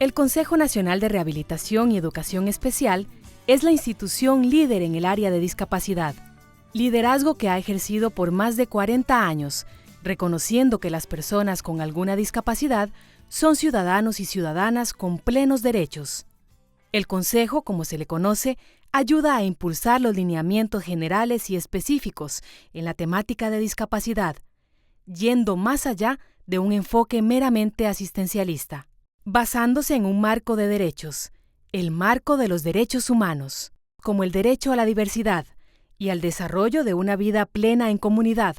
El Consejo Nacional de Rehabilitación y Educación Especial es la institución líder en el área de discapacidad, liderazgo que ha ejercido por más de 40 años, reconociendo que las personas con alguna discapacidad son ciudadanos y ciudadanas con plenos derechos. El Consejo, como se le conoce, ayuda a impulsar los lineamientos generales y específicos en la temática de discapacidad, yendo más allá de un enfoque meramente asistencialista, basándose en un marco de derechos, el marco de los derechos humanos, como el derecho a la diversidad y al desarrollo de una vida plena en comunidad,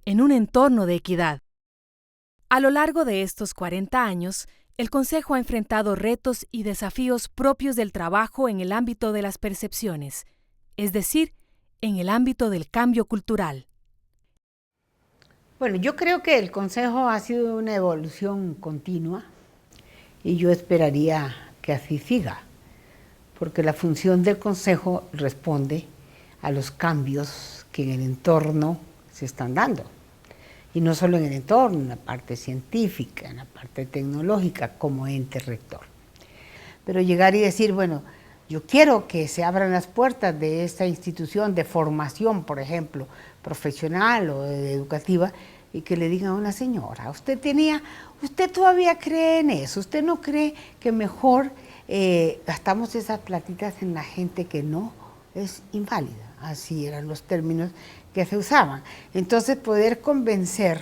en un entorno de equidad. A lo largo de estos 40 años, el Consejo ha enfrentado retos y desafíos propios del trabajo en el ámbito de las percepciones, es decir, en el ámbito del cambio cultural. Bueno, yo creo que el Consejo ha sido una evolución continua y yo esperaría que así siga, porque la función del Consejo responde a los cambios que en el entorno se están dando. Y no solo en el entorno, en la parte científica, en la parte tecnológica, como ente rector. Pero llegar y decir, bueno, yo quiero que se abran las puertas de esta institución de formación, por ejemplo, profesional o educativa, y que le digan a una señora, usted todavía cree en eso, usted no cree que mejor gastamos esas platitas en la gente que no es inválida. Así eran los términos que se usaban. Entonces, poder convencer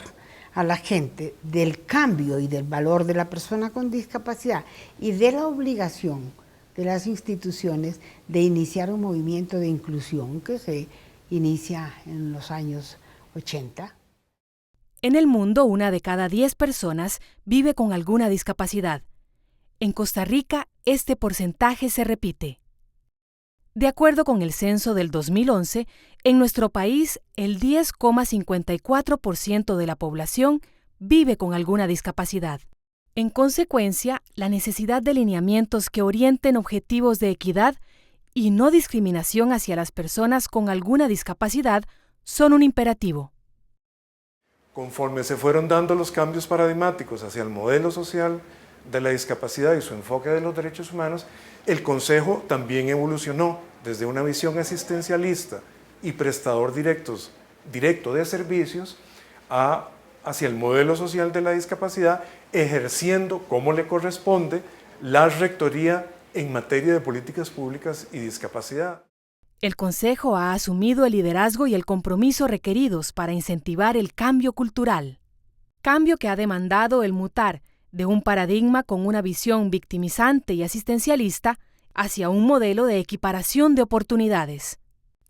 a la gente del cambio y del valor de la persona con discapacidad y de la obligación de las instituciones de iniciar un movimiento de inclusión que se inicia en los años 80. En el mundo, 1 de cada 10 personas vive con alguna discapacidad. En Costa Rica, este porcentaje se repite. De acuerdo con el censo del 2011, en nuestro país el 10,54% de la población vive con alguna discapacidad. En consecuencia, la necesidad de lineamientos que orienten objetivos de equidad y no discriminación hacia las personas con alguna discapacidad son un imperativo. Conforme se fueron dando los cambios paradigmáticos hacia el modelo social de la discapacidad y su enfoque de los derechos humanos, el Consejo también evolucionó desde una visión asistencialista y prestador directo de servicios hacia el modelo social de la discapacidad, ejerciendo como le corresponde la rectoría en materia de políticas públicas y discapacidad. El Consejo ha asumido el liderazgo y el compromiso requeridos para incentivar el cambio cultural, cambio que ha demandado el mutar de un paradigma con una visión victimizante y asistencialista hacia un modelo de equiparación de oportunidades,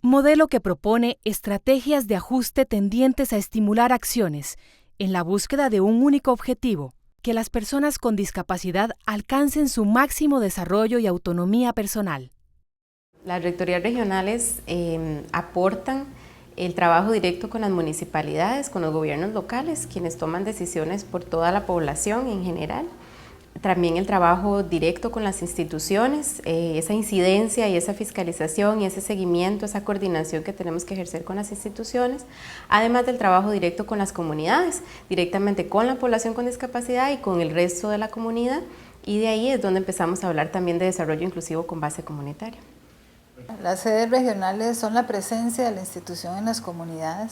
modelo que propone estrategias de ajuste tendientes a estimular acciones en la búsqueda de un único objetivo, que las personas con discapacidad alcancen su máximo desarrollo y autonomía personal. Las rectorías regionales aportan el trabajo directo con las municipalidades, con los gobiernos locales, quienes toman decisiones por toda la población en general. También el trabajo directo con las instituciones, esa incidencia y esa fiscalización y ese seguimiento, esa coordinación que tenemos que ejercer con las instituciones, además del trabajo directo con las comunidades, directamente con la población con discapacidad y con el resto de la comunidad, y de ahí es donde empezamos a hablar también de desarrollo inclusivo con base comunitaria. Las sedes regionales son la presencia de la institución en las comunidades.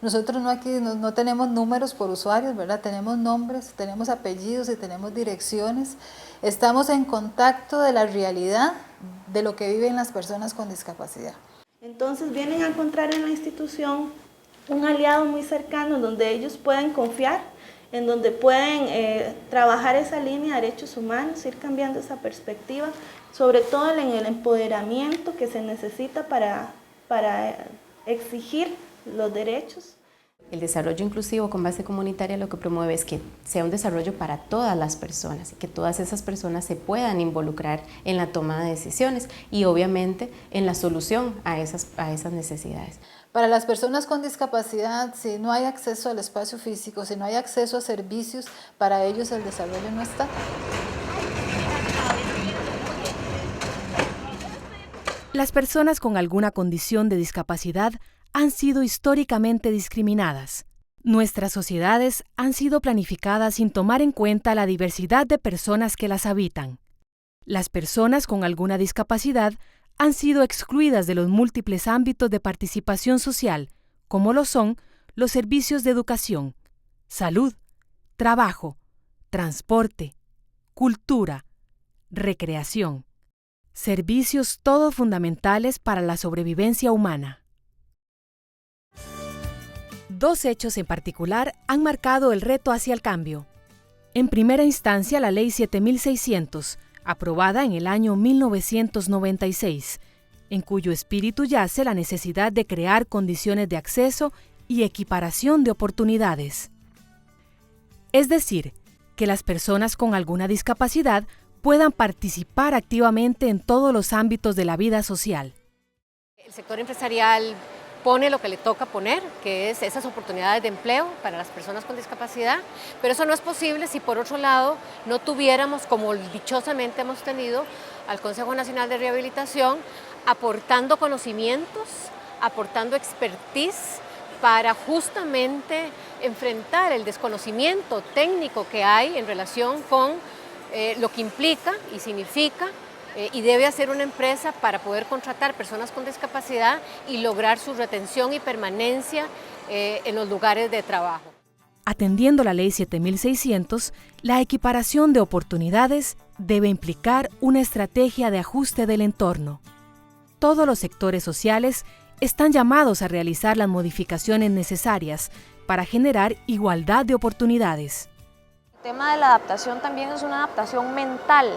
Nosotros no tenemos números por usuarios, ¿verdad? Tenemos nombres, tenemos apellidos y tenemos direcciones. Estamos en contacto de la realidad de lo que viven las personas con discapacidad. Entonces vienen a encontrar en la institución un aliado muy cercano donde ellos pueden confiar, en donde pueden trabajar esa línea de derechos humanos, ir cambiando esa perspectiva, sobre todo en el empoderamiento que se necesita para exigir los derechos. El desarrollo inclusivo con base comunitaria lo que promueve es que sea un desarrollo para todas las personas y que todas esas personas se puedan involucrar en la toma de decisiones y obviamente en la solución a esas necesidades. Para las personas con discapacidad, si no hay acceso al espacio físico, si no hay acceso a servicios, para ellos el desarrollo no está. Las personas con alguna condición de discapacidad han sido históricamente discriminadas. Nuestras sociedades han sido planificadas sin tomar en cuenta la diversidad de personas que las habitan. Las personas con alguna discapacidad han sido excluidas de los múltiples ámbitos de participación social, como lo son los servicios de educación, salud, trabajo, transporte, cultura, recreación. Servicios todos fundamentales para la sobrevivencia humana. Dos hechos en particular han marcado el reto hacia el cambio. En primera instancia, la Ley 7600, aprobada en el año 1996, en cuyo espíritu yace la necesidad de crear condiciones de acceso y equiparación de oportunidades. Es decir, que las personas con alguna discapacidad puedan participar activamente en todos los ámbitos de la vida social. El sector empresarial pone lo que le toca poner, que es esas oportunidades de empleo para las personas con discapacidad, pero eso no es posible si por otro lado no tuviéramos, como dichosamente hemos tenido, al Consejo Nacional de Rehabilitación aportando conocimientos, aportando expertise para justamente enfrentar el desconocimiento técnico que hay en relación con lo que implica y significa y debe hacer una empresa para poder contratar personas con discapacidad y lograr su retención y permanencia en los lugares de trabajo. Atendiendo la Ley 7600, la equiparación de oportunidades debe implicar una estrategia de ajuste del entorno. Todos los sectores sociales están llamados a realizar las modificaciones necesarias para generar igualdad de oportunidades. El tema de la adaptación también es una adaptación mental.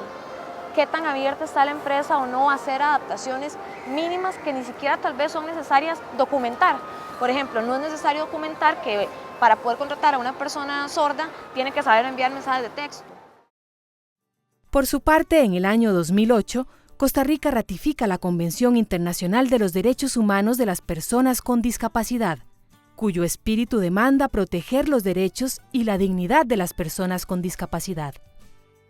¿Qué tan abierta está la empresa o no a hacer adaptaciones mínimas que ni siquiera tal vez son necesarias documentar? Por ejemplo, no es necesario documentar que para poder contratar a una persona sorda tiene que saber enviar mensajes de texto. Por su parte, en el año 2008, Costa Rica ratifica la Convención Internacional de los Derechos Humanos de las Personas con Discapacidad, cuyo espíritu demanda proteger los derechos y la dignidad de las personas con discapacidad.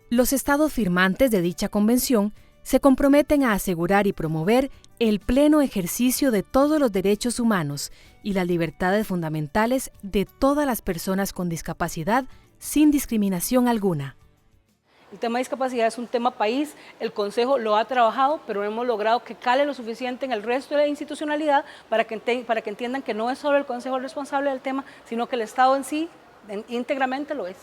Los estados firmantes de dicha convención se comprometen a asegurar y promover el pleno ejercicio de todos los derechos humanos y las libertades fundamentales de todas las personas con discapacidad sin discriminación alguna. El tema de discapacidad es un tema país, el Consejo lo ha trabajado, pero hemos logrado que cale lo suficiente en el resto de la institucionalidad para que entiendan que no es solo el Consejo el responsable del tema, sino que el Estado en sí íntegramente lo es.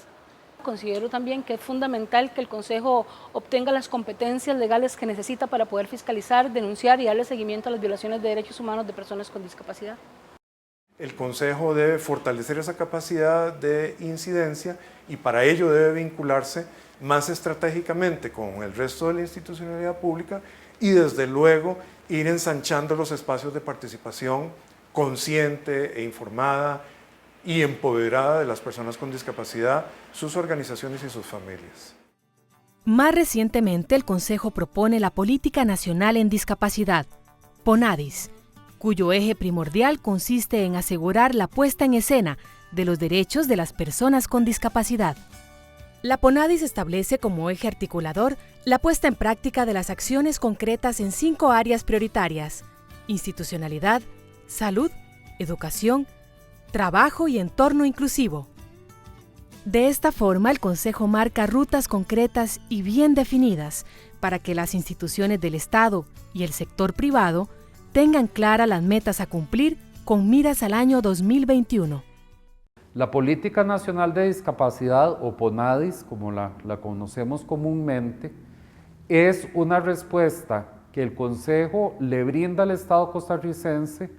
Considero también que es fundamental que el Consejo obtenga las competencias legales que necesita para poder fiscalizar, denunciar y darle seguimiento a las violaciones de derechos humanos de personas con discapacidad. El Consejo debe fortalecer esa capacidad de incidencia y para ello debe vincularse más estratégicamente con el resto de la institucionalidad pública y desde luego ir ensanchando los espacios de participación consciente e informada y empoderada de las personas con discapacidad, sus organizaciones y sus familias. Más recientemente, el Consejo propone la Política Nacional en Discapacidad, PONADIS, cuyo eje primordial consiste en asegurar la puesta en escena de los derechos de las personas con discapacidad. La PONADIS establece como eje articulador la puesta en práctica de las acciones concretas en 5 áreas prioritarias: institucionalidad, salud, educación, trabajo y entorno inclusivo. De esta forma, el Consejo marca rutas concretas y bien definidas para que las instituciones del Estado y el sector privado tengan claras las metas a cumplir con miras al año 2021. La Política Nacional de Discapacidad, o PONADIS, como la conocemos comúnmente, es una respuesta que el Consejo le brinda al Estado costarricense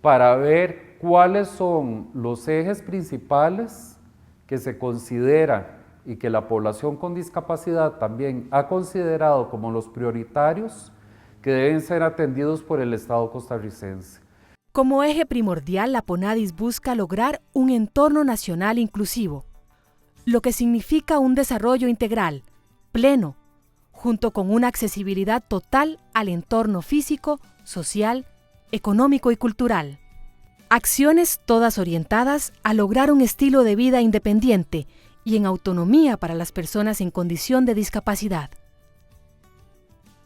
para ver cuáles son los ejes principales que se considera y que la población con discapacidad también ha considerado como los prioritarios que deben ser atendidos por el Estado costarricense. Como eje primordial, la PONADIS busca lograr un entorno nacional inclusivo, lo que significa un desarrollo integral, pleno, junto con una accesibilidad total al entorno físico, social, económico y cultural. Acciones todas orientadas a lograr un estilo de vida independiente y en autonomía para las personas en condición de discapacidad.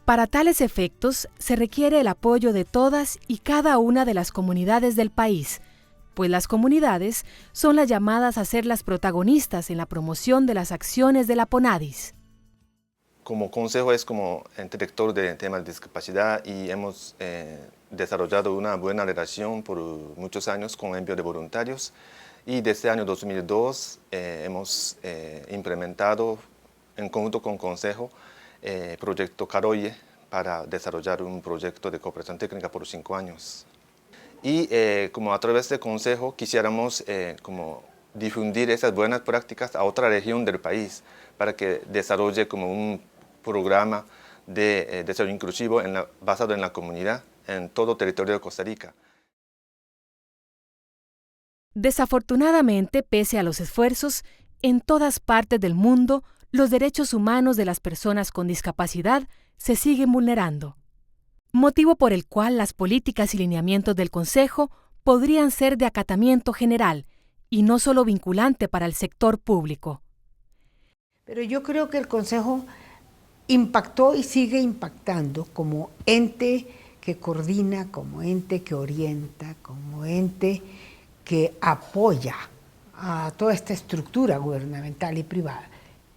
Para tales efectos, se requiere el apoyo de todas y cada una de las comunidades del país, pues las comunidades son las llamadas a ser las protagonistas en la promoción de las acciones de la PONADIS. como consejo es como director de temas de discapacidad y hemos desarrollado una buena relación por muchos años con el envío de voluntarios y desde el año 2002 hemos implementado en conjunto con el Consejo proyecto Caroye para desarrollar un proyecto de cooperación técnica por 5 años. Y como a través del Consejo quisiéramos como difundir esas buenas prácticas a otra región del país para que desarrolle como un programa de desarrollo inclusivo basado en la comunidad en todo el territorio de Costa Rica. Desafortunadamente, pese a los esfuerzos, en todas partes del mundo, los derechos humanos de las personas con discapacidad se siguen vulnerando, motivo por el cual las políticas y lineamientos del Consejo podrían ser de acatamiento general y no solo vinculante para el sector público. Pero yo creo que el Consejo impactó y sigue impactando como ente que coordina, como ente que orienta, como ente que apoya a toda esta estructura gubernamental y privada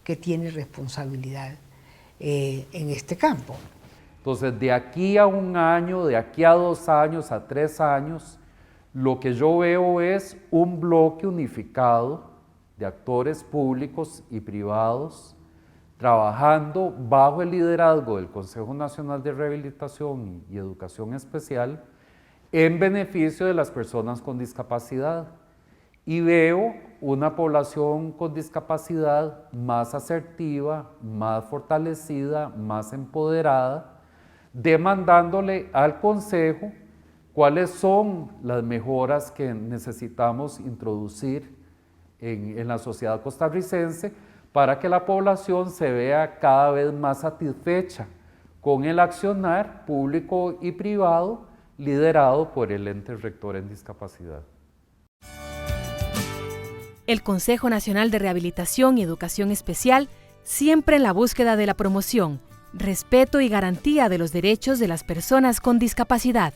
que tiene responsabilidad en este campo. Entonces, de aquí a 1 año, de aquí a 2 años, a 3 años, lo que yo veo es un bloque unificado de actores públicos y privados trabajando bajo el liderazgo del Consejo Nacional de Rehabilitación y Educación Especial en beneficio de las personas con discapacidad. Y veo una población con discapacidad más asertiva, más fortalecida, más empoderada, demandándole al Consejo cuáles son las mejoras que necesitamos introducir en la sociedad costarricense para que la población se vea cada vez más satisfecha con el accionar público y privado liderado por el ente rector en discapacidad. El Consejo Nacional de Rehabilitación y Educación Especial, siempre en la búsqueda de la promoción, respeto y garantía de los derechos de las personas con discapacidad.